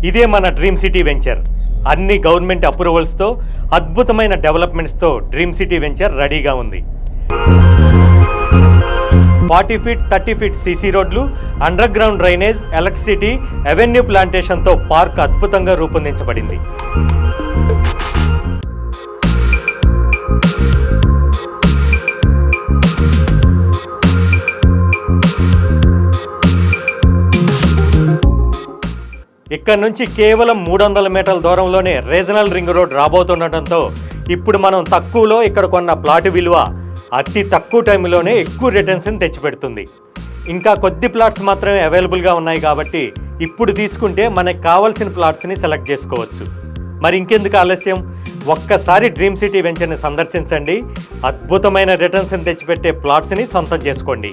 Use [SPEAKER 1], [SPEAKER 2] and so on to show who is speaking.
[SPEAKER 1] ఇదే మన dream city venture. అన్ని గవర్నమెంట్ అప్రూవల్స్తో అద్భుతమైన డెవలప్మెంట్స్తో డ్రీమ్ సిటీ వెంచర్ రెడీగా ఉంది. 40 ఫీట్ 30 ఫీట్ సీసీ రోడ్లు, underground drainage, electricity, avenue ప్లాంటేషన్తో పార్క్ అద్భుతంగా రూపొందించబడింది. ఇక్కడ నుంచి కేవలం 300 మీటర్ల దూరంలోనే రీజనల్ రింగ్ రోడ్ రాబోతుండటంతో ఇప్పుడు మనం తక్కువలో ఇక్కడ కొన్న ప్లాట్ విలువ అతి తక్కువ టైంలోనే ఎక్కువ రిటర్న్స్ని తెచ్చిపెడుతుంది. ఇంకా కొద్ది ప్లాట్స్ మాత్రమే అవైలబుల్గా ఉన్నాయి కాబట్టి ఇప్పుడు తీసుకుంటే మనకు కావాల్సిన ప్లాట్స్ని సెలెక్ట్ చేసుకోవచ్చు. మరి ఇంకెందుకు ఆలస్యం, ఒక్కసారి డ్రీమ్ సిటీ వెంచర్ని సందర్శించండి. అద్భుతమైన రిటర్న్స్ని తెచ్చిపెట్టే ప్లాట్స్ని సొంతం చేసుకోండి.